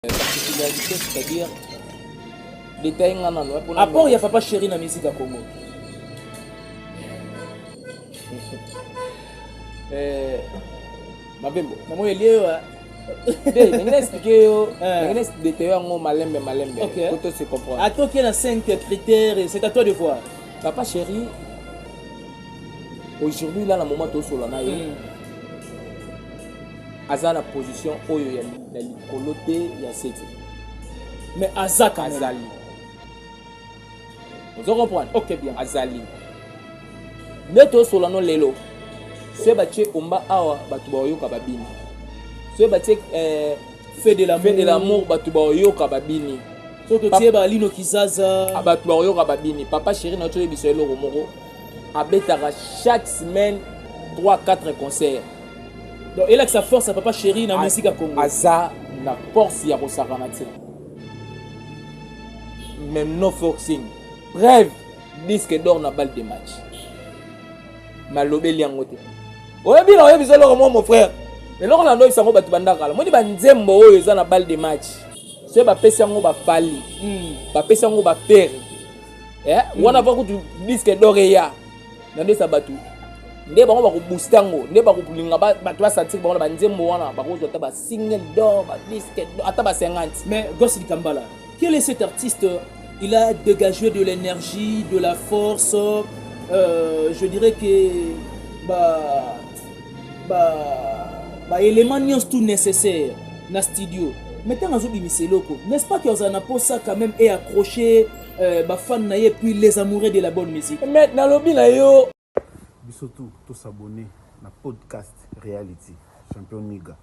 Particularité, c'est-à-dire détail Après, il y a Papa Chéri dans la musique à Congo. Mabembo. Maman, il est là. Je vais expliquer des détails malembe. Ok. Pour tout se comprendre. À toi qui a 5 critères, c'est à toi de voir. Papa Chéri, aujourd'hui, là, le moment où on est Aza na position oyo ya likolo te ya seti. Mais Aza quand même. Azali. Vous comprenez? Ok, bien. Azali. Neto solano lelo. Se bache omba awa batu ba oyoka babini. Se bache Fait de l'amour batu ba oyoka babini. Soko tie ba Lino Kizaza. Batu ba oyoka babini. Papa Chéri na tso biso elo romoro. Abetara chaque semaine 3-4 concerts. Donc, il a que sa force à Papa Chéri dans la musique à Congo. Aza na force ya kosakana te. Même no forcing. Bref, disque d'or na balle de match. Malobeli yango te. Oyebi na oyebi zelo mo mon frère. Mais loko na ndo isango batu bandaka la. Moni ba nzembo oyo eza na balle de match. Se ba pesa yango ba fali. Ba pesa yango ba pere. Wana va ko disque d'or ya. Na ndo sa batu. Nde bango ba ko booster ngo, nde ba ko linga bato ba sentir bango ba nzembo wana ba ko zota ba single d'or, ba disque d'or, ata ba 50. Mais Gossi Kambala, quel est cet artiste? Il a dégagé de l'énergie, de la force. Je dirais que élément tout nécessaire dans le studio. Maintenant, n'est-ce pas que Ozana Posa quand même est accroché, fan naie puis les amoureux de la bonne musique. Maintenant lobi na yo surtout tous s'abonner na podcast reality champion Niga.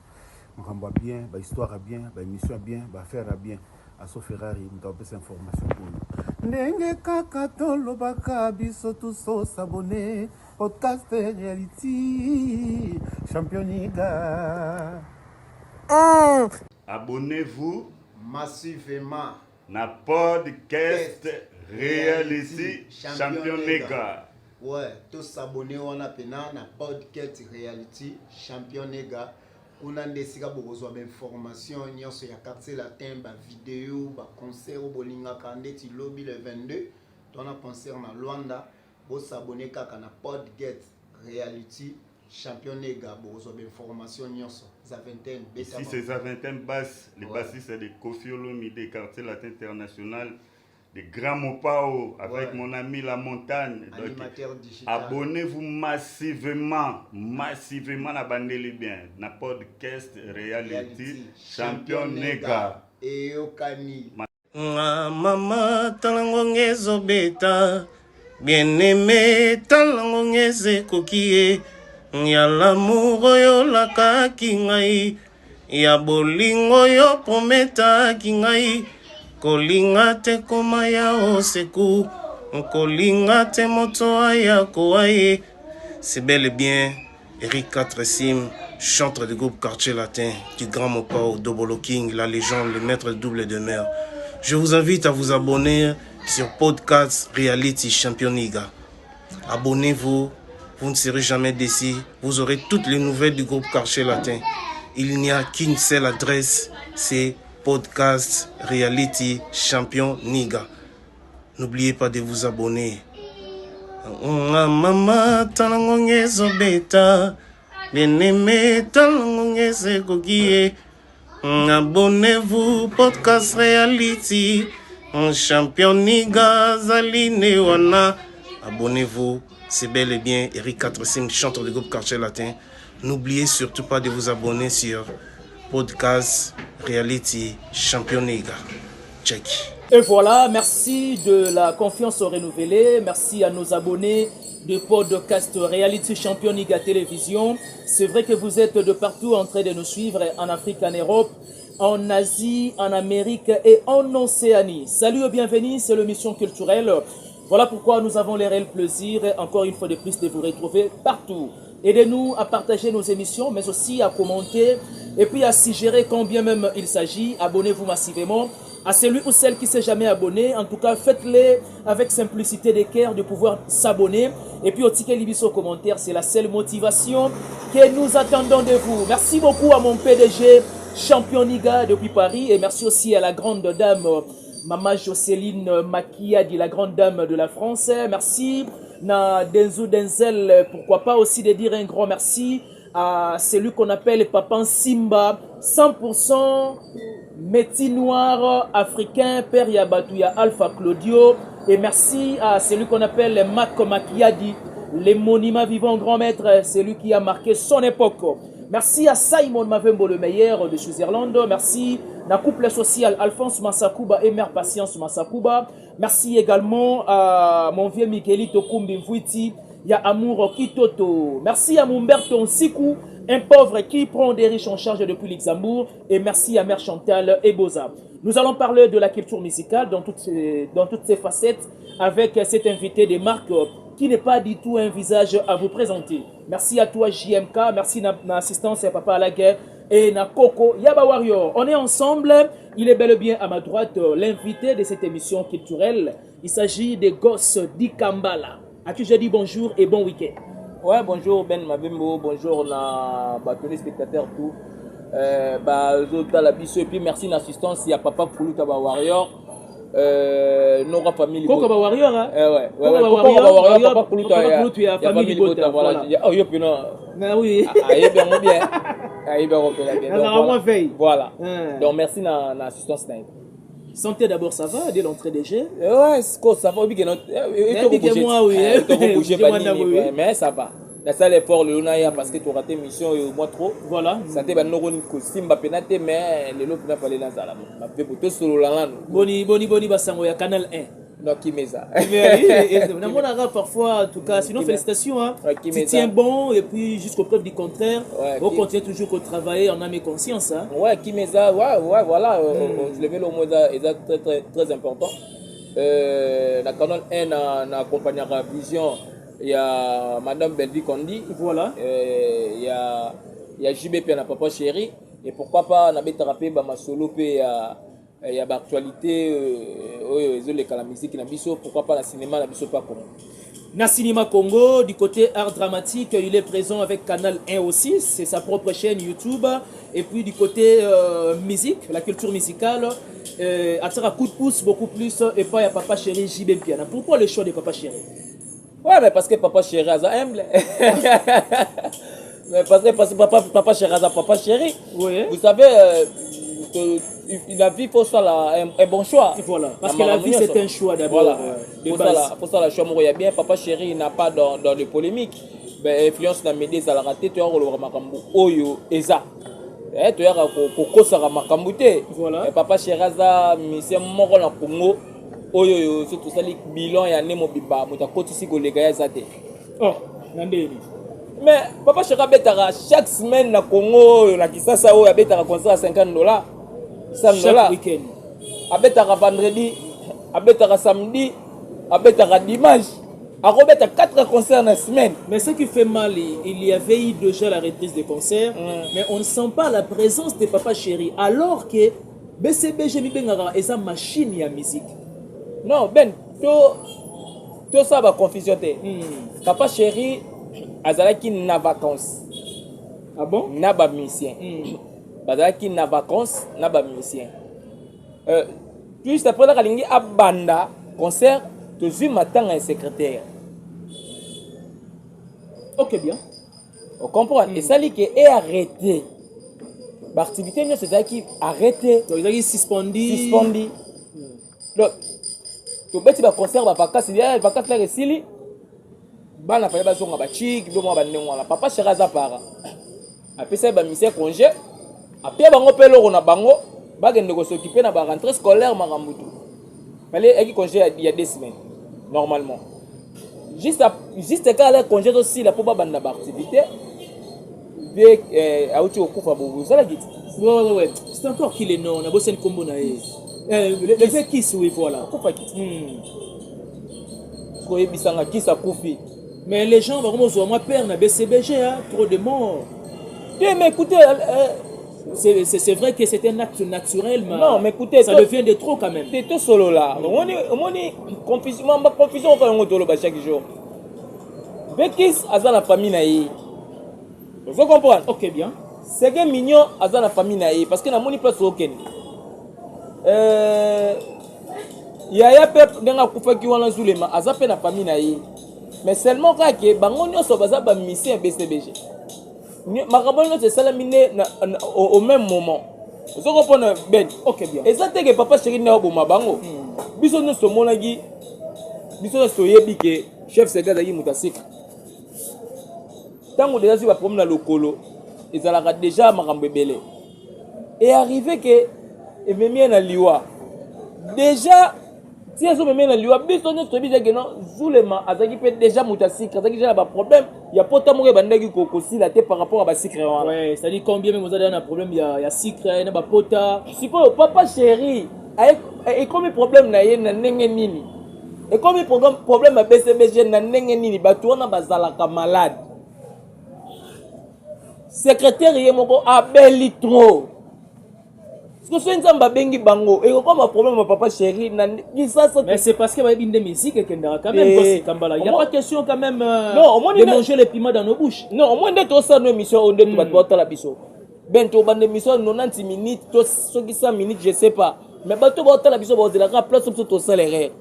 Mramba bien, ba histoire a bien, ba émission a bien, ba faire a bien. Aso Ferrari mtapesa cette information pour nous. Ndenge kaka tolo baka biso tous s'abonner podcast reality champion Niga. Abonnez-vous massivement na podcast reality champion Niga. Ouais, tous s'abonner on a pena na podcast reality champion Nega. On a ndesika bokozwa ba information nyonso ya quartier latin, ba vidéo, ba concert au bolinga kandeti lobby le 22. On a concert na Luanda. Bo s'abonner kaka na podcast reality champion Nega bokozwa ba information nyonso za vingtaine beta. Ici c'est za vingtaine basse, les bassistes de Kofi Olomide quartier latin international. De Grand Mopao avec mon ami La Montagne. Animateur digital. Abonnez-vous massivement à Bandeli bien. Na podcast reality champion Nega. Et Okani. Mama talango ngezo beta. Bien-aimé talango ngeze kokie. Ya l'amour yo laka kingai. Ya bolingo yo prometa kingai. Kolinga te koma ya oseku, kolinga te moto aya koaye. C'est bel et bien Eric 4 Sim, chanteur du groupe Quartier Latin, du Grand Mopao, Dobolo King, la légende, le maître double de mer. Je vous invite à vous abonner sur Podcast Reality Champion Niga. Abonnez-vous, vous ne serez jamais déçus. Vous aurez toutes les nouvelles du groupe Quartier Latin. Il n'y a qu'une seule adresse, c'est Podcast Reality Champion Niga. N'oubliez pas de vous abonner. Mama talango ngezo beta. Bien-aimé talango ngeze kokie. Abonnez-vous Podcast Reality Champion Niga Zaline wana. Abonnez-vous. C'est bel et bien Eric 4 Sim, chanteur du groupe Quartier Latin. N'oubliez surtout pas de vous abonner sur Podcast Reality Champion Niga. Check. Et voilà, merci de la confiance renouvelée. Merci à nos abonnés de Podcast Reality Champion Niga Télévision. C'est vrai que vous êtes de partout en train de nous suivre en Afrique, en Europe, en Asie, en Amérique et en Océanie. Salut et bienvenue, c'est l'émission culturelle. Voilà pourquoi nous avons le réel plaisir, encore une fois de plus, de vous retrouver partout. Aidez-nous à partager nos émissions, mais aussi à commenter et puis à suggérer quand bien même il s'agit. Abonnez-vous massivement. À celui ou celle qui ne s'est jamais abonné, en tout cas, faites-le avec simplicité de cœur de pouvoir s'abonner. Et puis, au ticket Libiso commentaire, c'est la seule motivation que nous attendons de vous. Merci beaucoup à mon PDG, champion Niga depuis Paris. Et merci aussi à la grande dame, Maman Jocelyne Makiadi, la grande dame de la France. Merci na Denzo Denzel, pourquoi pas aussi de dire un grand merci à celui qu'on appelle Papa Simba, 100% métis noir africain, Père Yabatouya Alpha Claudio. Et merci à celui qu'on appelle Mac Makiadi, les monuments vivants grand maître, celui qui a marqué son époque. Merci à Simon Mavembo, le meilleur de Switzerland. Merci à couple social Alphonse Massakuba et Mère Patience Massakuba. Merci également à mon vieux Mikelito Kumbi Mvuiti. Il y a Amour Kitoto. Merci à Mumberto Nsiku, un pauvre qui prend des riches en charge depuis Luxembourg. Et merci à Mère Chantal Eboza. Nous allons parler de la culture musicale dans toutes ses facettes avec cet invité de marque qui n'est pas du tout un visage à vous présenter. Merci à toi JMK, merci à l'assistance à Papa à la guerre et na Coco Yaba Warrior. On est ensemble, il est bel et bien à ma droite l'invité de cette émission culturelle. Il s'agit des Gosses d'Ikambala. À qui je dis bonjour et bon week-end. Ouais, bonjour Ben Mavembo, bonjour na tous les spectateurs tout. Et puis merci l'assistance, il y a Papa Koulou Taba Warrior. Nora famille Coco Ba Warrior, hein? Ouais. Warrior, Papa Koulou tu as famille Libota. Voilà. Oh, yo, puis non. Ah oui. Aïe, bien, bien. Aïe, bien, bien. Voilà. Donc, merci na l'assistance. Santé d'abord, ça va dès l'entrée des jeux? Ouais, ça va. Mais ça va. La salle est fort, le Lunaya, parce que tu as raté mission et au moins trop. Voilà. Ça t'est pas Simba penate, mais les lots n'a pas les lances à la main. Ma fait pour tout solo la Boni, Basango, il y a Canal 1. Non, qui met ça. On a parfois, en tout cas, sinon félicitations. Hein. Tu tiens bon et puis jusqu'aux preuves du contraire, on continue toujours à travailler en âme et conscience. Hein. Ouais, qui met ça, ouais, voilà. Je le mets au moins, c'est très important. La Canal 1 a accompagné la vision. Il y a Madame Belvi Kondi, voilà. Il y a JBP na Papa Chéri, et pourquoi pas na Betarapé ma solo il y a l'actualité la musique na biso, pourquoi pas le cinéma na biso pas Congo. Na Cinéma Congo, du côté art dramatique, il est présent avec Canal 1 aussi, c'est sa propre chaîne YouTube. Et puis du côté musique, la culture musicale, à tirer un coup de pouce beaucoup plus, et pas il y a Papa Chéri JBP. Pourquoi le choix de Papa Chéri? Ouais, mais parce que Papa Chéri a humble. Mais parce que Papa Chéri a Papa Chéri. Oui. Vous savez, la vie, il faut ça un bon choix. Voilà. Parce que la vie, c'est un choix d'abord. Voilà. Pour ça, le choix, il y a bien. Papa Chéri n'a pas dans les polémiques. Mais influence dans les médias, à la raté, tu as le Makambu Oyo Eza. Tu as Koko Sara Makambute. Voilà. Papa Chéri a mis un mort dans Congo. Oyo surtout ça les bilan ya nemo biba muta kotisi ko lega ya zate. Oh, nandeli. Mais Papa Chéri betara chaque semaine na Congo na Kisasa oyo betara concert à $50. $100 chaque week-end. Abetara vendredi, abetara samedi, abetara dimanche. Abetara 4 concerts dans la semaine. Mais ce qui fait mal, il y avait eu déjà la reprise des concerts, mais on ne sent pas la présence de Papa Chéri alors que BCBG Mibengara est une machine à musique. Non, Ben, tout ça va confusion. Papa Chéri, azalaki na vacances. Ah bon? Na ba musicien. Azalaki na vacances, na ba musicien. Juste après la kalingi abanda concert, tu vis matin un secrétaire. Ok bien. On comprend. Et ça dit que est arrêté. L'activité c'est ça qui arrêté. Donc il a suspendu. Donc tu beti ba concert ba vacances, il y a vacances là resili. Bana pa ba zonga ba chik, do mo ba nengwa. Papa Chéri za para. Après ça ba mission congé. Après bango pelo na bango, ba gende ko s'occuper na ba rentrée scolaire makambutu. Fallait qui congé il y a 2 semaines normalement. Juste quand le congé aussi la pour ba banda ba activité. Avec auti okufa bobu ça la git. Ouais. C'est encore qui les noms, on a bossé le combo na le fait qui oui voilà. Mais les gens vont voir moi père na BCBG hein, trop de morts. Mais écoutez, c'est vrai que c'est un acte naturel mais non, mais écoutez, ça devient de trop quand même. C'est tout solo là. On est confusion chaque jour. Bekis a la famille naïe. Vous comprenez? OK bien. c'est que mignon aza na famille na ye parce que na moni place okende yaya pe ndenga kufaki wana Zulema aza pe na famille na ye mais seulement kake bango nyonso baza ba mission BCBG makambo nyonso esalami ne au même moment ozo comprendre ben Ok, bien. eza te ke papa chéri na oboma bango biso nyonso monaki biso nyonso yebi ke chef Sega azalaki moto asika ntango deja si baproblème na lokolo ezalaka déjà makambo ebele et arrivé ke ememi na liwa déjà si ezomemi na liwa biso nyonso toyebi ke non Zulema azalaki mpe déjà moto asika azalaki déjà na baproblème ya pota moko ebandaki kokosila te par rapport à basikre wana. Ouais, c'est-à-dire combien même vous avez un problème, il y a sucre, il y a pota. sikoyo papa chéri ekomi problème na ye na ndenge nini ekomi problème ya BCBG na ndenge nini bato wana bazalaka malade secrétaire ye moko abeli trop parce que so nzambe abengi bango ekokoma problème ya papa chéri na kisasa. Mais c'est parce qu'il y a une musique qui est quand même. Il n'y a pas question quand même de manger les piments dans nos bouches. Non, au moins de tout ça, nos émissions, on doit tout la biso. Ben, tu vas émission 90 minutes, 100 minutes, je sais pas. Mais tu vas la biso, tu vas la place sur ton salaire.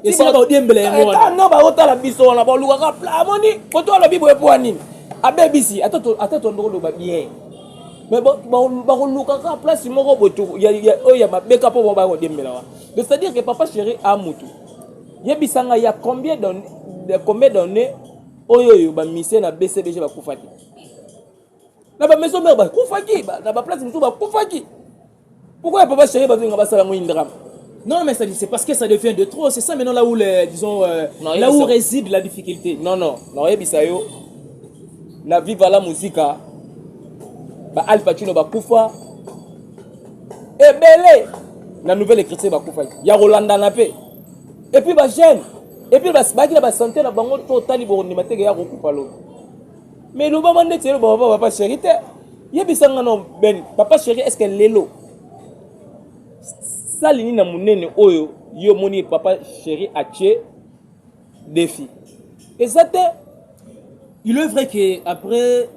Et ça va bien blé. Non, tu vas la biso, on va le rappeler. Amoni, quand tu as la bible pour anime. Ah ben ici, attends ton drôle de bien. Mais bon, on va place sur mon robot. Il y a ma beka pour moi là. C'est-à-dire que papa chéri a mutu. Yebisanga il y a combien d'années oyo ba mission na BCBG ba kufaki. Na ba maison mère ba kufaki, na ba place mutu ba kufaki. Pourquoi papa chéri ba zinga ba sala mo indram? Non, mais c'est parce que ça devient de trop. C'est ça maintenant là où disons là où réside la difficulté. Non, yebisayo. Na viva la musica. Ba Alpha Chino ba kufa. Ebele na nouvelle écriture ba kufa. Ya Rolanda na pe. Et puis ba jeune. Et puis ba baki na ba santé na bango total bo ni mateke ya kufa lo. Mais lo ba mande telo ba papa chéri te. Yebisanga no ben papa chéri est-ce que lelo salini na munene oyo yo moni papa chéri atie défi. Et ça te il est vrai que après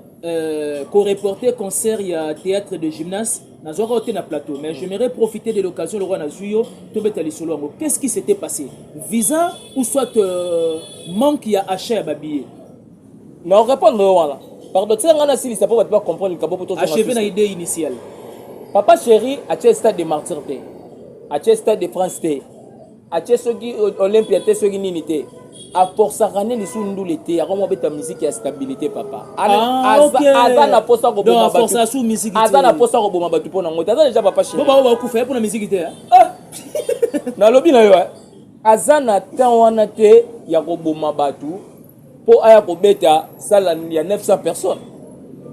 co-reporter concert il y a théâtre de gymnase na zora na plateau mais j'aimerais profiter de l'occasion le roi na zuyo to betali solo ngo qu'est-ce qui s'était passé visa ou soit manque ya achat ya babillet non répondre voilà pardon tu ngana si ça pas comprendre kabo poto achever na idée initiale papa chéri a tia stade de martyr te a tia stade de France te a tia soki Olympia te soki nini te a força rané les sous l'été a comment beta musique et stabilité papa aza na posa ko boma batu força sous musique aza na posa ko boma batu pona ngota aza déjà papa chéri ba ku faire pour la musique te na lobi na yo aza na temps wana te ya ko boma batu po aya ko beta sala ya 900 personnes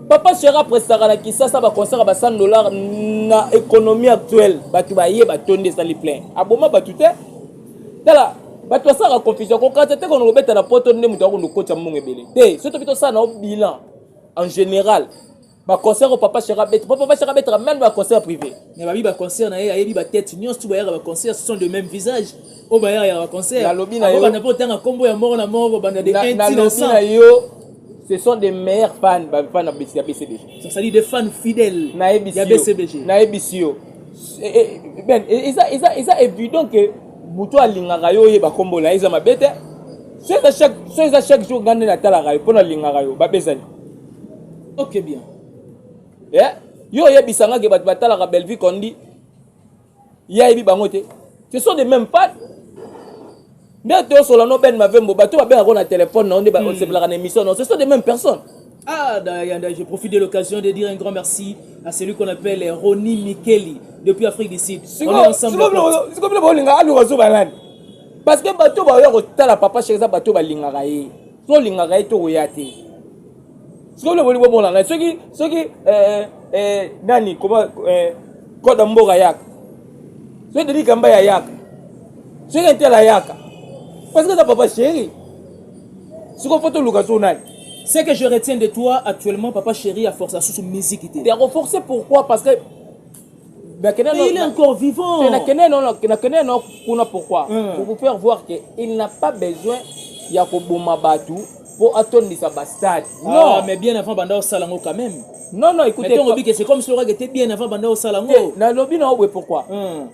papa chéri après ça na kisasa ba concert ba $100 na économie actuelle batu ba ye ba tonde sali plein aboma batu te tala bato asaka confusion kokata te kono lobeta na poto nde mutu akondo kota mungu ebele te soto bito ça na bilan en général ba concert au papa chéri bettra même ba concert privé mais babi ba concert na ye ayebi ba tête nyons tu ba ya ba concert ce sont de même visage o ba ya ba concert na lobi na yo ba na potanga kombo ya mort na mort ba na de inti na yo ce sont des meilleurs fans ba fans na BCBG ça dit des fans fidèles na BCBG na ebisio ben isa évident que mutu alingaka yo yeba kombo na eza mabete so eza chaque jour ngande na talaka yo mpona alingaka yo babezani ok bien yo oyebisanga ke bato batalaka Bellevue Kondi yayebi bango te ce sont des mêmes fans nde toyosola no ben mavembo bato babengako na téléphone na nde basepelaka na émission non ce sont des mêmes personnes. Ah, je profite de l'occasion de dire un grand merci à celui qu'on appelle Ronnie Mikeli depuis Afrique du Sud. On est ensemble. Parce que bateau ba yo kotala papa chéri za bateau ba lingaka ye. So lingaka ye to oyate. Siko le boli bomona na soki nani comment koda mboga yaka. So de likamba ya yaka. Soki entela yaka. Parce que ça papa chéri. Siko photo luka so nani. Ce que je retiens de toi actuellement, papa chéri, à force à sous musique. Tu es renforcé pourquoi? Parce que mais il est encore vivant. Pourquoi? Pour vous faire voir qu'il n'a pas besoin de Batu pour atondisa bastade. Non, Non, mais bien avant Banda au Salango quand même. non, non, écoutez. Mais on dit que c'est comme si le était bien avant Banda au Salango. Na lobi na obwe pourquoi?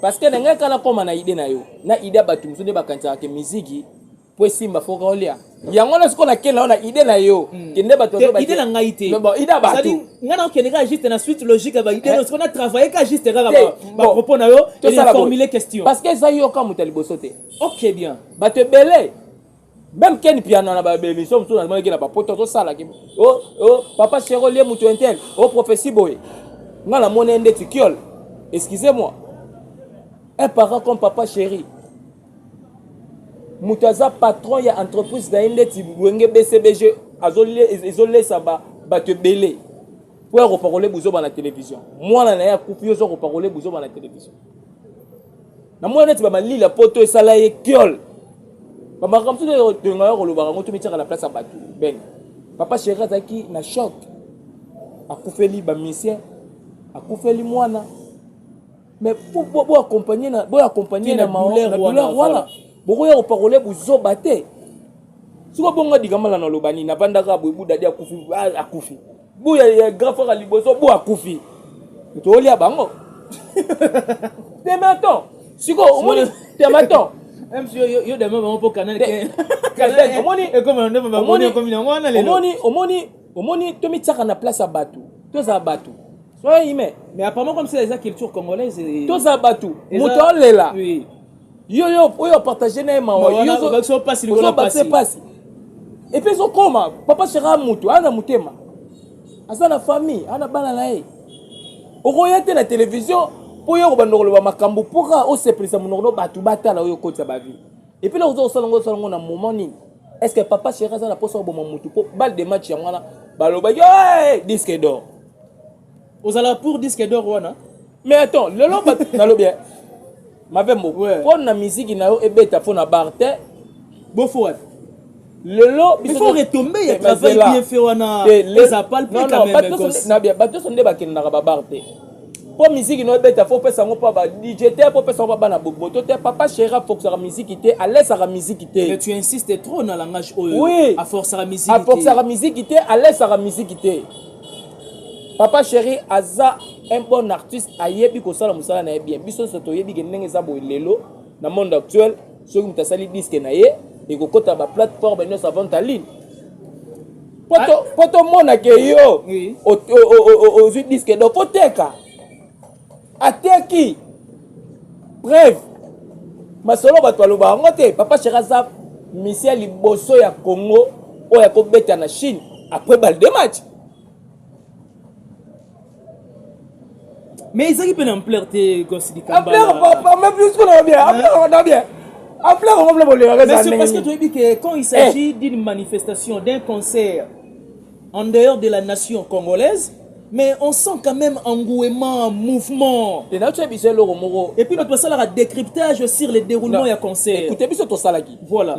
Parce que nga kala koma na idée na yo. Na idée batu msude bakantaka ke miziki po simba foka olia. Yango na siko na kela na idée na yo. Kende batu zo ba. Idée na ngaité. Non bon, idée batu. C'est-à-dire ngana okendeka juste na suite logique ba idée parce qu'on a travaillé ka juste là ba Bon. propos na yo et formuler question. Parce que ça yo ka mutali bosote. OK bien. Batu belé. Même Ken piano na ba émission mtu na maki na ba poto to sala ki. Oh, papa chéro lié mutu intel. Oh prophétie boy. Nga la monnaie ndeti kiol. Excusez-moi. Un parent comme papa chéri. Mutaza patron ya entreprise da ndeti wenge BCBG azolé ça ba te belé. Pour reparler buzo ba na télévision. Moi na ya kupi yo reparler buzo ba na télévision. Na moi ndeti ba mali la poto e sala ye kiol. Papa comme tout de ngayo lo ba ngoto mitira la place à batu. Ben. Papa chéri azaki na choc. Akufeli ba misien. Akufeli mwana. Mais pour accompagner na douleur voilà. Beaucoup ya parole buzo baté. Siko bonga digamala na lobani na bandaka bu dadi akufi. Bu ya grand frère liboso bu akufi. To olia bango. Tematon. Siko omoni tematon. Même si yo demain va pour canal que omoni et comme on ne va pas comme on a les omoni to mitaka na place à batu. To za batu. Soyez mais apparemment comme c'est la culture congolaise to za batu. Moto lela. Oui. Yo partager na mawa. Yo so passe passe. Et puis so koma papa chera mutu ana mutema. Asa na famille, ana bana na ye. Okoyete na télévision pour yo bandolo ba makambu pour o se prisa monoro batu batala yo kotsa ba vie. Et puis là ozo salongo na moment ni. Est-ce que papa chera za na poso bo mutu pour balle de match ya ngana baloba yo disque d'or. Aux ala pour disque d'or wana. Mais attends, le long na lo bien. Mavembo. Pour na musique na yo ebeta pour na barte. Beau faut. Lelo il faut retomber il y a travail bien fait wana. Les appels plus quand même. Na bien bato sonde ba kinna ba barte. Pour musique no ebeta faut pesa ngo pa ba DJ te pour pesa ngo ba na boboto te papa chéra faut que sa musique te à l'aise sa musique te. Mais tu insistes trop dans la langage oui. À force sa musique. À force sa musique te à l'aise sa musique te. Papa chéri aza un bon artiste ayebi ko sala musala na bien biso soto yebi ke ndenge za boy lelo na monde actuel ceux qui mutasali disque na ye et ko kota ba plateforme no sa vente en ligne poto mona ke yo o disque do foteka ateki bref masolo bato aloba ngote papa chéri aza misia liboso ya Congo o ya ko beta na Chine après balle de match. Mais ils ont une ampleur de Gossidi Kambala. Même plus qu'on a bien. Mais c'est parce que tu as dit que quand il s'agit d'une manifestation, d'un concert en dehors de la nation congolaise, mais on sent quand même engouement, mouvement. Et puis notre salle a décryptage sur le déroulement du concert. Écoutez, bien tout ça là. Voilà.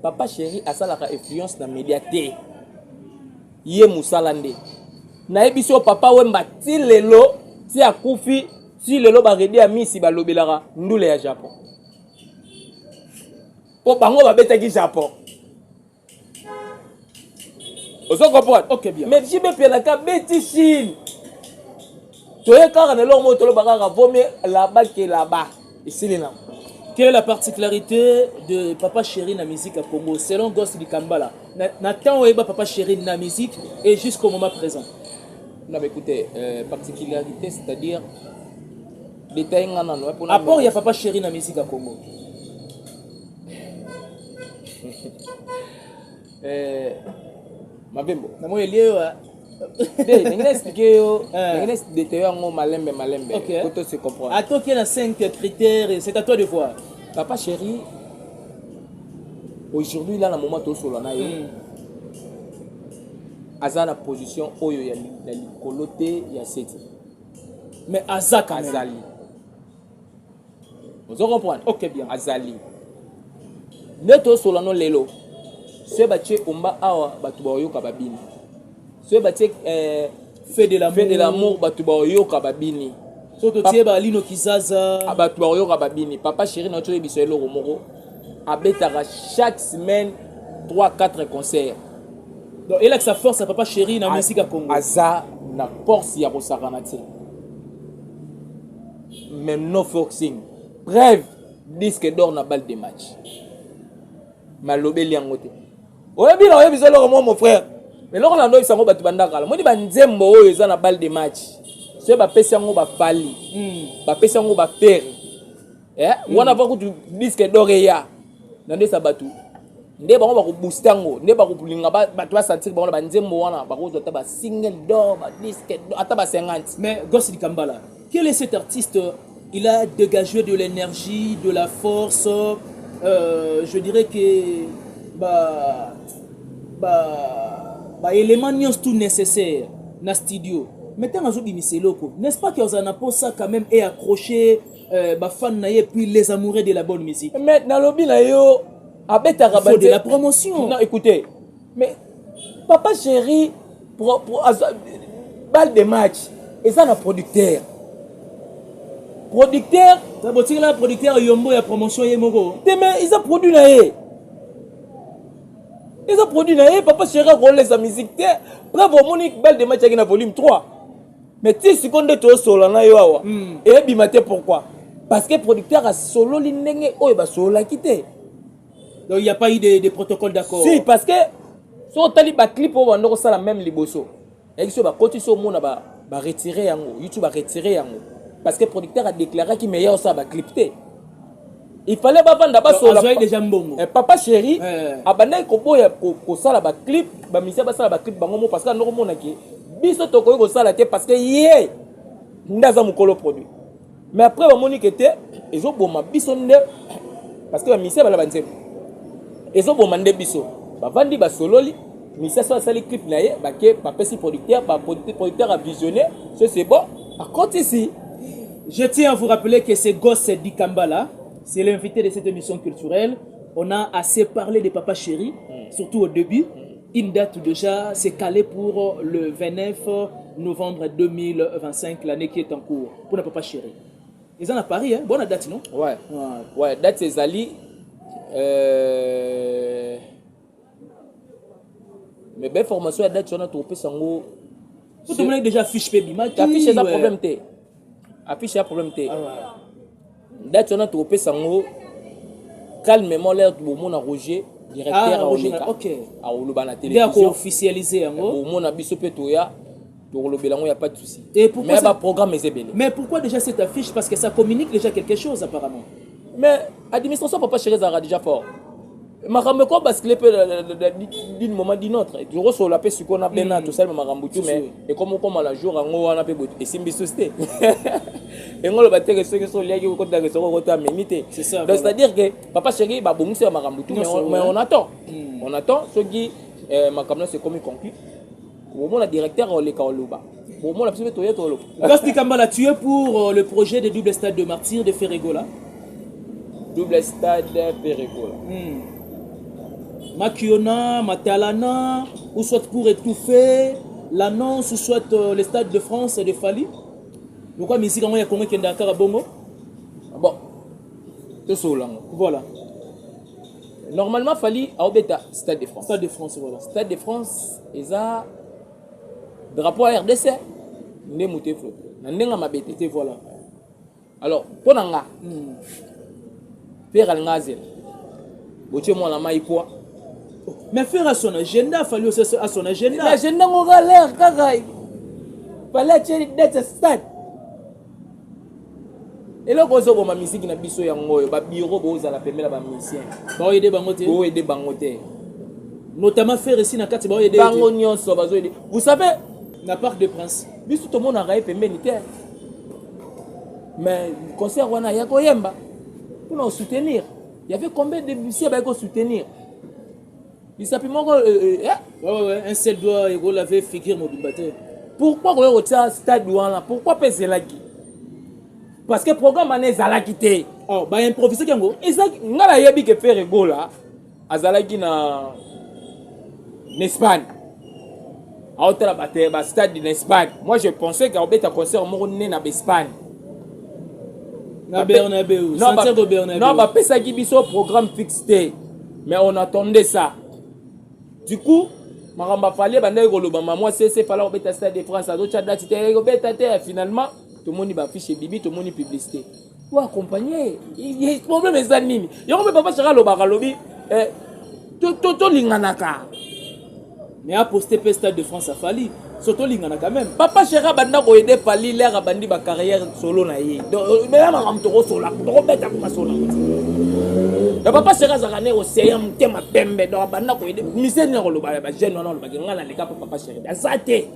Papa chéri a ça la influence dans les médias. Yé Moussalande. Na ebiso papa wemba ti lelo ti akufi ti lelo ba redi ami si ba lobelara ndule ya Japon. Po bango ba beta ki Japon. Oso comprendre? OK bien. Mais jibe pe la ka beti Chine. Toye kara na lo mo to lo ba ka vomé là-bas que là-bas. Ici là. Quelle est la particularité de Papa Chéri na musique à Congo selon Gossidi Kambala? Nathan Oeba Papa Chéri na musique et jusqu'au moment présent. Non mais écoutez, particularité c'est-à-dire détail ngana no pour apport il y a Papa Chéri na musique à Congo. Mavembo. Na mo lié N'engine expliquer yo, n'engine détailler ngo malembe. OK. Pour tout se comprendre. À toi qui a 5 critères, c'est à toi de voir. Papa chéri, aujourd'hui là, dans le moment où on est, Aza na position oyo ya likolote ya seti. Mais Aza quand même. Azali. Vous comprenez? OK bien. Azali. Neto solano lelo. Ce bache omba awa batu ba yoka babini. Ce bache fait de l'amour batu ba yoka babini. Soto tie ba lino kizaza abatu ba yoka babini. Papa chéri na cho biso elo romoro. abetaka chaque semaine 3-4 concerts. Donc il a que sa force à papa chéri na musique à Congo. Aza na force ya kosakana te. Même no forcing. Bref, disque d'or na balle de match. Malobeli yango te. Oyebi na oyebi zelo moi mon frère. Mais loko na ndo isango batu bandaka la. Moni ba nzembo oyo eza na balle de match. So ba pesa yango ba fali. Ba pesa yango ba faire. Wana va ko disque d'or ya. Na ndo sa batu. Nde bango ba ko booster ngo, nde ba ko pulinga batu ba sentir bango ba nzembo wana ba ko zota ba single d'or, ba disque d'or, ata ba 50. Mais Gossi Kambala, quel est cet artiste? Il a dégagé de l'énergie, de la force. Je dirais que élément tout nécessaire na studio. Maintenant on dit Miseloko, n'est-ce pas que Ozana pour ça quand même est accroché fan naie puis les amoureux de la bonne musique. Mais na lobi na yo abeta faut de la promotion. Non, écoutez. Mais papa chéri pour balle de match, et ça na producteur. Producteur, ça veut dire là producteur yombo ya promotion yemoko. Mais ils ont produit na ye. Ils ont produit na ye papa chéri roule sa musique. Bravo Monique balle de match qui na volume 3. Mais 10 secondes to solo na yo awa. Et bimate pourquoi? Parce que producteur a solo linenge oyo ba solo la quitté. Donc il n'y a pas eu de protocole d'accord. Si, parce que si on a un clip, on va faire la même liboso. Et si on va continuer, on va retirer yango. YouTube va retirer yango. Parce que le producteur a déclaré qu'il meilleur ça va clipter. Il fallait pas vendre d'abord sur la déjà mbongo. Papa chéri, abandonne ko sala ba clip, ba misia ba sala ba clip bango parce que ndoko mona ki biso to ko sala te parce que yé ndaza mukolo produit. Mais après ba moni kete ezo boma biso nde parce que ba misia ba la banze. Et so bomande biso bavandi basololi misa so asali clip na ye bake bapesi producteur a visionné c'est bon à côté ici. Je tiens à vous rappeler que c'est Gosse Dikambala, c'est l'invité de cette émission culturelle. On a assez parlé de Papa Chéri, surtout au début. Une date déjà, c'est calé pour le 29 novembre 2025, l'année qui est en cours, pour le Papa Chéri. Ils sont à Paris, hein? Bonne date, non? Ouais, date c'est Zali. Mais belle formation à date on a trompé sango. Tout le monde est déjà affiché bima. Affiche ça problème té. Affiche ça problème té. Date on a trompé sango. Calmement l'air de mon Roger directeur Roger. OK. A oloba na télévision. Bien officialisé yango. Mon a biso petoya. Pour le bilan, il n'y a pas de souci. Mais ça... programme est belé. Mais pourquoi déjà cette affiche? Parce que ça communique déjà quelque chose apparemment. Mais l'administration Papa Chéri a déjà fort. Marambo quoi parce qu'il peut d'un moment d'un autre. Du ressort la paix sur qu'on a bien tout ça marambo tout mais et comme la jour en haut on a peu et simbi société. Et on le battait que ceux qui sont liés au côté de restaurant au temps limité. C'est ça. Donc c'est-à-dire que Papa Chéri va bon c'est marambo tout mais on attend. On attend ceux qui ma caméra c'est comme conclu. Au moment la directeur on les kaoluba. Au moment la petite toyette on le. Gasti Kambala tu es pour le projet de double stade de Martyr de Ferregola. Double stade Ferregola. Makiona, Matalana, ou soit pour étouffer l'annonce, ou soit le stade de France de Fali. Pourquoi musique il y a combien qui est d'accord à Bongo? Bon, tout ça voilà. Normalement Fali a obéta stade de France. Stade de France voilà. Stade de France ils a drapeau à RDC. Né mouté flot. N'enga mabété voilà. Alors pour nanga. Faire alngazel. Boche moi la maïpoa. Mais faire à son agenda, fallu aussi à son agenda. L'agenda on a l'air kakaï. Fallait chercher d'être stade. Et là quand on ma musique na biso ya ngoyo ba bureau boza la pemela ba musicien. Ba aider bangote. Bo aider bangote. Notamment faire ici na kati ba aider. Bango nyonso bazo aider. Vous savez na Parc des Princes. Biso tout le monde a raé pembeni terre. Mais concert wana ya koyemba. Pour nous soutenir. Il y avait combien de musiciens qui soutenir? Il s'appelle ouais, un seul doigt et vous l'avez figure mobilisé. Pourquoi vous avez un stade là? Pourquoi pas Zelaki? Parce que le programme est Zalaki. Oh, bah improviser Kango. Exact. Nous avons dit que faire Egola à Zalaki en Espagne. À hauteur de stade en Espagne. Moi je pensais qu'il y avait un concert en Espagne. Na Bernabéu, Non, Santiago Bernabéu. non, bapesaki biso programme fixe te. Mais on attendait ça. Du coup, Maramba Fallait, bandai koloba moi c'est fallait obeta Stade de France, d'autres date te obeta te finalement tout le monde va afficher bibi, tout le monde publicité. Pour accompagner, il y a problème est ça nini. Yo me papa chara lobaka lobi to linganaka. Mais à poster pe Stade de France à Fali, surtout lingana quand même. Papa chara banda ko aider Fali l'air a bandi ba carrière solo na ye. Mais là ma ramtoro solo, to beta ko solo. Le papa sera zarané au CM tema pembe do banda ko aider. Mise ni ko loba ba jeune non lo ba ngala le papa chéri. Azate.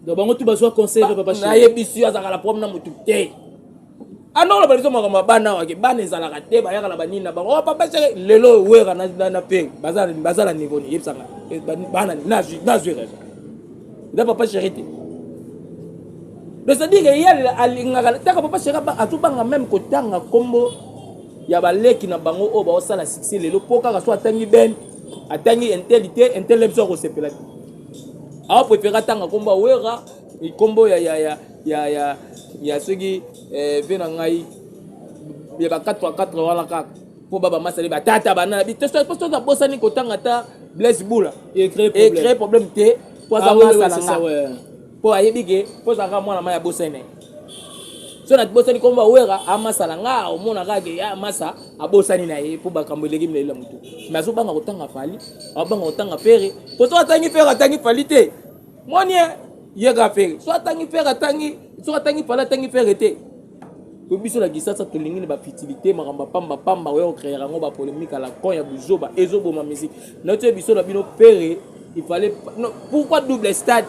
Donc bango tu bazwa conseil de papa chéri. Na yebisu azaka la problème na mutu te. Ano la balizo makama bana wa ke bana ezala ka te ba yaka la banina ba o papa chéri lelo wera na pe bazala niveau ni yebsanga. Bana na zwira. Da papa chéri te. Mais ça dit que hier alingaka ta papa chéri ba atubanga même ko tanga kombo ya baleki na bango o ba osala succès lelo poka ka so atangi ben atangi intellectuel ko sepela a préférer tanga komba wera kombo ya soki vena ngai ya ba 4x4 wala ka po baba masali ba tata bana bi testo posto na bosani ko tanga ta Blaise Boula et créer problème te po za masala nga po ayebi ke po za ka mwana ma ya bosene so na bosani komba wera amasala nga omona kake ya masa abosani na ye po bakambo eleki mlela mutu mais so banga kotanga Fali abanga kotanga Fere po so atangi Fere atangi Fali te moni yega Fere so atangi Fere atangi Fali atangi Fere te ko biso la gisasa to lingini ba futilité makamba pamba we o créer ngo ba polémique à la con ya buzoba ezobo ma musique notre biso la bino Fere il fallait non pourquoi double stade.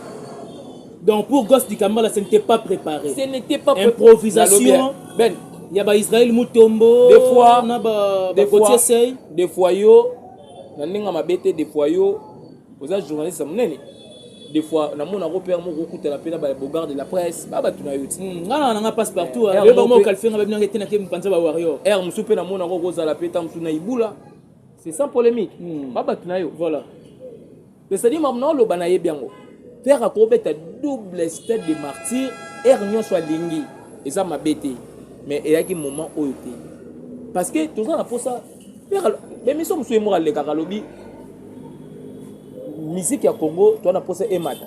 Donc pour Gosse du Kambala, ce n'était pas préparé. Ce n'était pas improvisation. Ben, il y a Israël Mutombo. Des fois yo, na ninga mabete des fois yo, aux agents journalistes amnene. Des fois na mona repère mo kokuta la pena ba bogar de la presse, ba batu na yoti. Ngana na passe partout. Le ba mo kalfenga ba binanga tena ke mpanza ba warrior. Musupe na mona ko za la peta mtu na ibula. C'est sans polémique. Ba batu na yo. Voilà. C'est-à-dire maintenant le banaye biango. Faire à un double stade de martyr, et soit lingi. Et ça m'a bêté. Mais il y a un moment où il était. Parce que tout ça, pour ça, mais si je suis mort à l'écaralobi, musique à Congo, tu as posé Emad.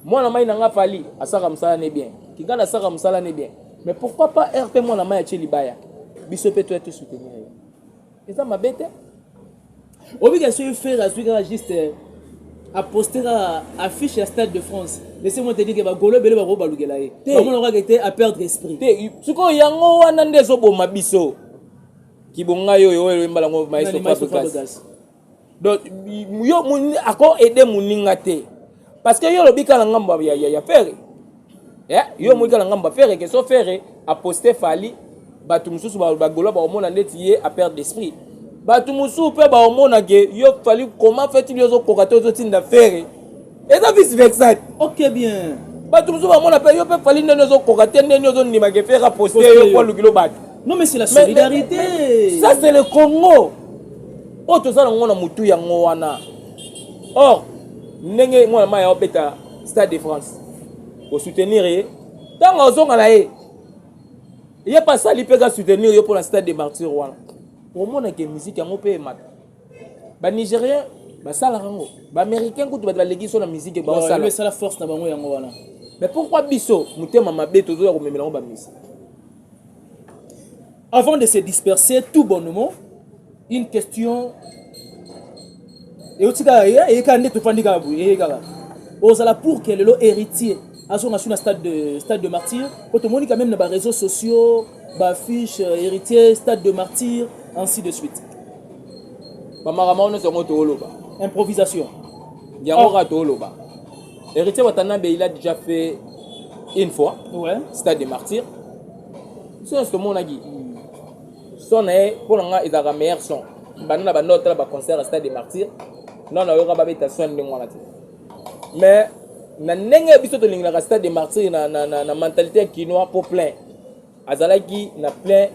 Moi, la main n'a pas fallu, à Saram Sala n'est bien. Qui gagne à Saram Sala n'est bien. Mais pourquoi pas RP moi la main à Tchelibaya? Bissopé, tu as te soutenir. Et ça m'a bêté. Obligation de faire à juste. À poster à affiche à Stade de France. Laissez-moi te dire que Golo Bele va balugela ye. Comment on aura été à perdre esprit. Suko yango wana ndezo boma biso. Kibonga yo mbala ngo maestro Fabregas. Donc yo muni ako aider muninga te. Parce que yo lobika la ngamba ya Fere. Yo muni kala ngamba Fere que so Fere a poster Fali batu mususu ba Golo ba omona ndeti ye à perdre esprit. Batu musu pe ba omona ke yo Fali comment fait-il yo kokato zo tinda Fere et ça vice versa. OK bien batu musu ba omona pe yo pe Fali ndeno zo kokate ndeno zo ndima ke Fere poster yo kwa lukilo batu. Non mais c'est la solidarité. Mais, ça c'est le Congo. Oh to ça ngona mutu ya ngwana. Or ndenge moi ma ya obeta Stade de France pour soutenir ye tanga ozonga na ye. Il y a pas ça li pega soutenir yo pour la Stade de Martyrs wana. Pour moi, la musique est un peu mat. Les Nigériens, les Salarango, les Américains, quand tu vas léguer sur la musique, c'est la force de la. Mais pourquoi Bisso, nous sommes à bête toujours comme la musique? Avant de se disperser tout bonnement, une question. Et aussi, pour quel est l'héritier à son stade de martyr, quand on dit quand même dans les réseaux sociaux, affiche héritier, stade de martyr, ainsi de suite. Improvisation. Héritier Watanabe, il a déjà fait une fois, stade de martyr. C'est ce monde qui son est pour l'instant il a la meilleure son. Banana banota ba concert à stade de martyr. Non na yoka ba beta son de moi mais na ndenge biso to lingla stade de martyr na mentalité quinoa pour plein. Azalaki na plein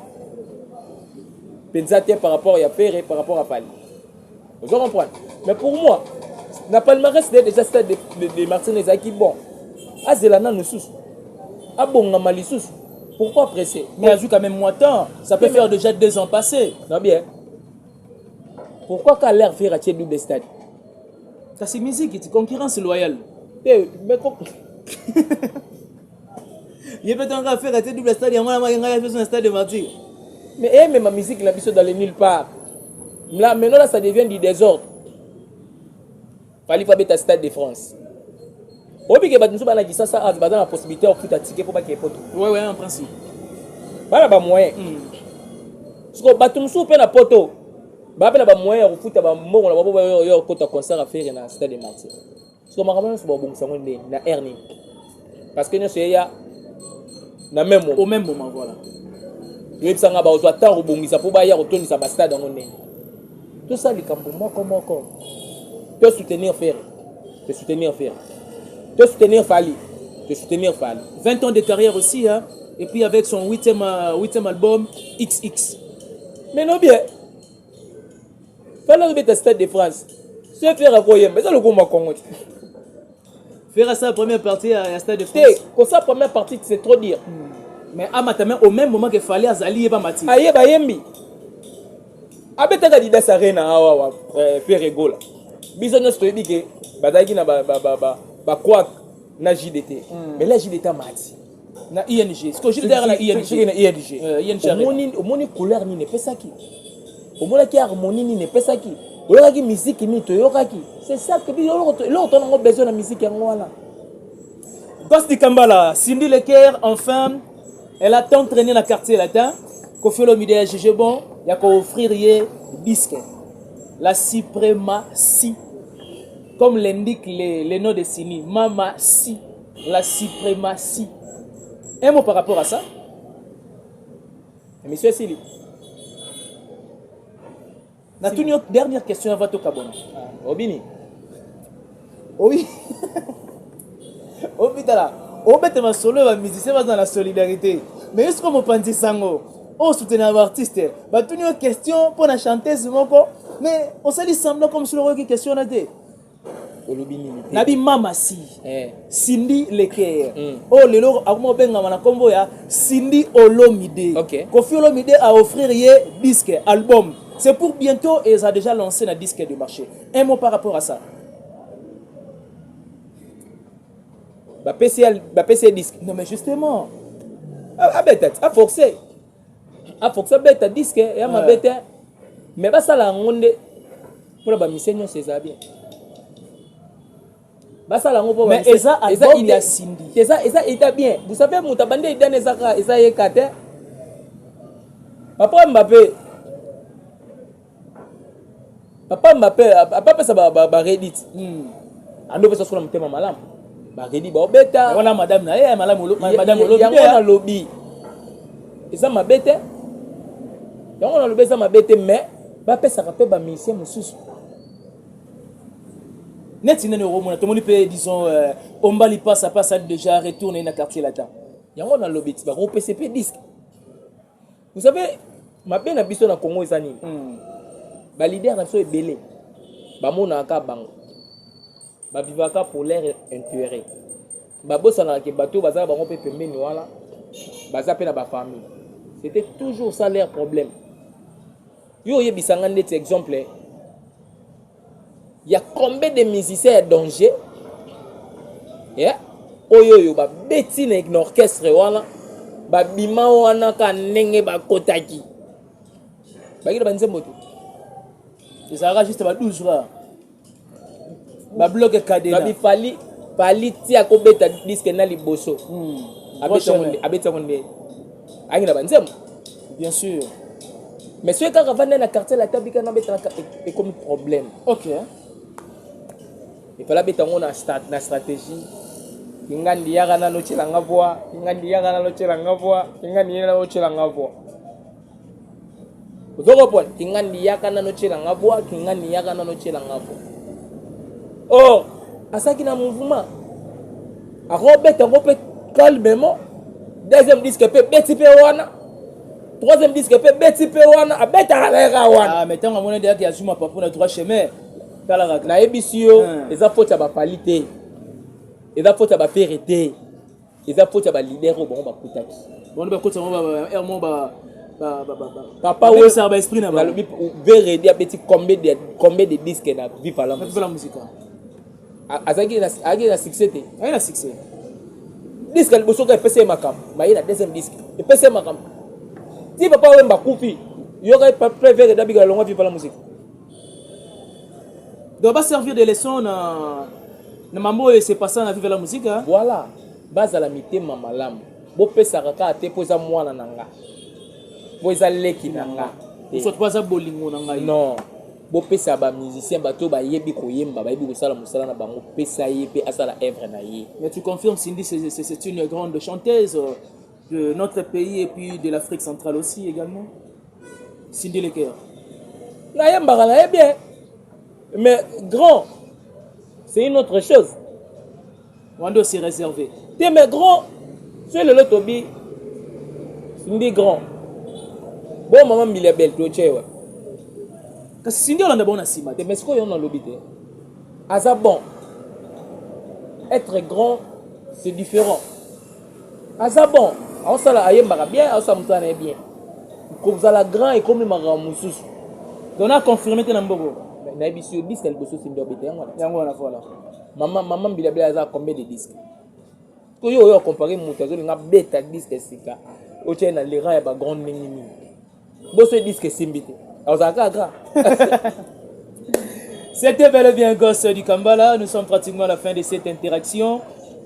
pensate par rapport à Fere par rapport à Fali. Vous comprenez? Mais pour moi, na palmarès déjà stade de Martinez qui bon. Azelana nous sous. Abonga mali sous. Pourquoi presser? Mais a vu quand même moins temps. Ça peut faire déjà 2 ans passés. Non bien. Pourquoi qu'à l'air faire à double stade? C'est musique, c'est concurrence loyale. Mais Il peut encore faire à double stade. Il y a fait un stade de martyr. Mais ma musique n'a pas dans les nulle part. Là, maintenant, là, ça devient du désordre. Fallait pas mettre à Stade de France. Au pied que nous sommes dit ça, a la possibilité de faire un ticket pour pas qu'il y ait pas tout. Ouais, en principe. Voilà, bah moyen. Parce que batum sou pe na poto. Ba pe na ba moyen de foutre ba mbongo na ba yo ko ta concert à faire na Stade de Martyrs. Parce que makamana so ba bongisa ngo ndeni na erni. Parce que nous c'est ya na même moment. Au même moment, voilà. Yo bisanga ba ozwa temps bongisa pour ba ya retourner sa stade ngo ndeni. Tout ça les campo moko. Te soutenir faire. Te soutenir faire. Te soutenir Fali. Te soutenir Fali. 20 ans de carrière aussi, hein. Et puis avec son 8e album, XX. Mais non bien. Fallait mettre Stade de France. C'est faire à quoi? Mais ça le coup Congo. Faire sa première partie à Stade de France. Comme ça première partie c'est trop dire. Mais Amatama au même moment qu'il fallait Azali et Bamati. Aye ba yembi. Abeta kadida sarena awa faire rigolo. Bisono stoyi ke badaki na ba quoi na JDT. Mais là JDT mati. Na ING. Ce que je dis derrière la ING. Na ING. Omoni couleur ni ne pesa ki. Omona ki harmonie ni ne pesa ki. Oyoka ki musique ni toyoka ki. C'est ça que l'autre on a besoin de musique yango wana. Gosse du Kambala, Cindy Leker, enfin, elle a tant traîné dans le quartier latin. Kofi Olomide a jugé bon, il y a qu'à offrir disque. La suprématie. Comme l'indique les noms de Sini. Mama si. La suprématie. Un mot par rapport à ça. Monsieur Sili. La dernière question avant tout Kabona. Obini. Oui. Oh putain, on met ma solo, ma musicien va dans la solidarité. Mais est-ce qu'on me pense ça? On soutient un artiste. Bah, tu as une question pour la chanteuse, mais on s'est dit semblant comme sur le question là. Nabi Mama si. Cindy Leker. Oh, le loro, à moi, ben, à combo ya. Cindy Olomide. Kofi Olomide a offert disque, album. C'est pour bientôt et ils ont déjà lancé un disque de marché. Un mot par rapport à ça. Ba PC disque. Non mais justement. A forcé bête disque et ma bête. Mais ba ça la ngonde pour la mission c'est ça bien. Ba ça la ngo mais eza il y a Cindy. C'est ça il est bien. Vous savez mutabande il donne ça yekate. Papa Mbappé ça ba Reddit. Ando pesa sur mutema malamu. Bakedi ba obeta wala madame na ye madame Olomide yango na lobby eza mabete yango na lobby eza mabete mais ba pesa ka pe ba musicien mususu net nene romona to moni pe disons Ombali passe déjà retourner na quartier latin yango na lobby ba ko PCP disque. Vous savez mabe na biso na Congo eza nini ba leader na so ebele ba mona ka bango ba vivaka pour l'air intérêt ba bosana ke bateau bazala bango pe pembeni wala baza pe na ba famille. C'était toujours ça leur problème. Yo yebisanga ndeti exemple il y a combien de musiciens danger oyo ba beti na orchestre wala ba bima wana ka ndenge ba kotaki ba kila banzembo tu ça sera juste ba 12 jours. Ba bloc cadena ba fali ti akobeta disque na liboso abeta ngonde angina banzembo bien sûr mais ce quand avant na quartier la tabika na beta et comme problème. OK il fallait beta ngona na stratégie ingandi yaga na no chilanga voix ingandi yaga na no chilanga voix ingandi yaga na no chilanga voix uzoko pon ingandi yaga na no chilanga voix ingandi yaga na no chilanga voix. Oh, asaki na mouvement. A robeta rope calmement. Deuxième disque pe beti pe wana. Troisième disque pe beti pe wana. A beta ala wana. Ah, mais tant amona dia ki azuma pa pour na droit chemin. Kala na ebisio, eza faute ya ba qualité. Eza faute ya ba vérité. eza faute ya leader oyo bango bakutaki bon bakota mo papa oyo ça ba esprit na ba nalobi veredi abeti combien de disques na Viva la musique azaki na succès te ayi na succès disque ya liboso ka epesa ye makambo baye na deuxième disque epesa ye makambo ti papa oyo bakufi yoka préféré dabika longo Viva la musique donc va servir de leçon na mambo et c'est passé na Viva la musique hein? Voilà bazala mitema malamu bopesaka kaka te mpo eza mwana na nga mpo eza leki na nga soit baza bolingo na ngai non bopesa bamusicien bato bayebi koyemba bayebi kosala mosala na bango pesa ye mpe asala œuvre na ye. Mais tu confirmes Cindy c'est une grande chanteuse de notre pays et puis de l'Afrique centrale aussi également. Cindy Leker nayembaka na ye bien mais grand c'est une autre chose. Wando c'est réservé te mais grand c'est le tobi Cindy grand bon maman mbila belle to chewa kasi Cindy olanda bon na sima te mais sikoyo na lobi te aza bon être grand c'est différent aza bon aosala ayembaka bien aosala moto ana ye bien kozala grand ekomi makambo mosusu donc na confirmé te na mboko nayebi sur disque ya liboso Cindy obete yango wana voilà maman mbila belle aza combien de disques oyo oyo akompare moto azolinga beta disque esika otie na leran ya bagrande ndenge mingi boso disque esimbi te azalaka gra. C'était bel et bien gosse du Kambala. Nous sommes pratiquement à la fin de cette interaction.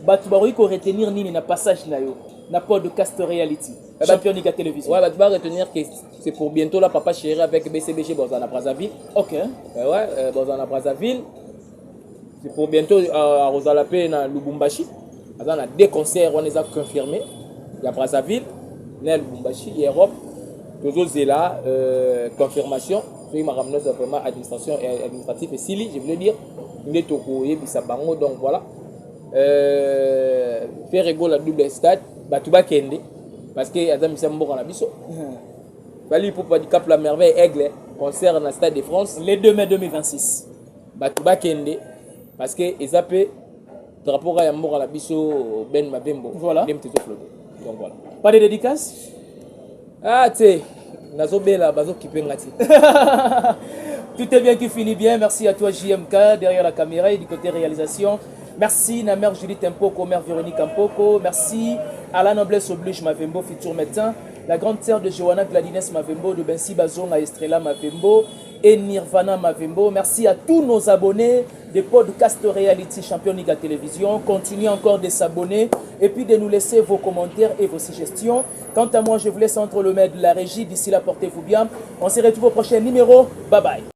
Batubaroui ko retenir nini na passage na yo na podcast reality champion Niga télévision. Ouais, bah tu vas retenir que c'est pour bientôt là papa chéri avec BCBG Bozana Brazzaville. OK. Bozana Brazzaville. C'est pour bientôt à Rosalapé na Lubumbashi. On a deux concerts, on les a confirmés. Il y a Brazzaville, il Lubumbashi et Europe. Toujours là confirmation. Il m'a ramené vraiment administration et administratif et Sili, je voulais dire. Il est au courrier Bissabango, donc voilà. Faire égaux la double stade, Batuba Kende, parce que Adam Sambo en abisso. Fali pour pas du Cap la Merveille Aigle, concert dans le Stade de France. Les 2 mai 2026. Batuba Kende, parce que ils appellent drapeau à Yambo en abisso Ben Mabembo. Voilà. Donc voilà. Pas de dédicace? Ah, tu sais. Tout est bien qui finit bien. Merci à toi JMK derrière la caméra et du côté réalisation. Merci na mère Judith Mpoko, mère Véronique Mpoko. Merci à la noblesse oblige Mavembo, futur médecin. La grande sœur de Johanna Gladines Mavembo, de Bensi Bazonga Estrella Mavembo et Nirvana Mavembo. Merci à tous nos abonnés de podcast Reality Champion Niga Télévision. Continuez encore de s'abonner et puis de nous laisser vos commentaires et vos suggestions. Quant à moi, je vous laisse entre le mains de la régie. D'ici là, portez-vous bien. On se retrouve au prochain numéro. Bye bye.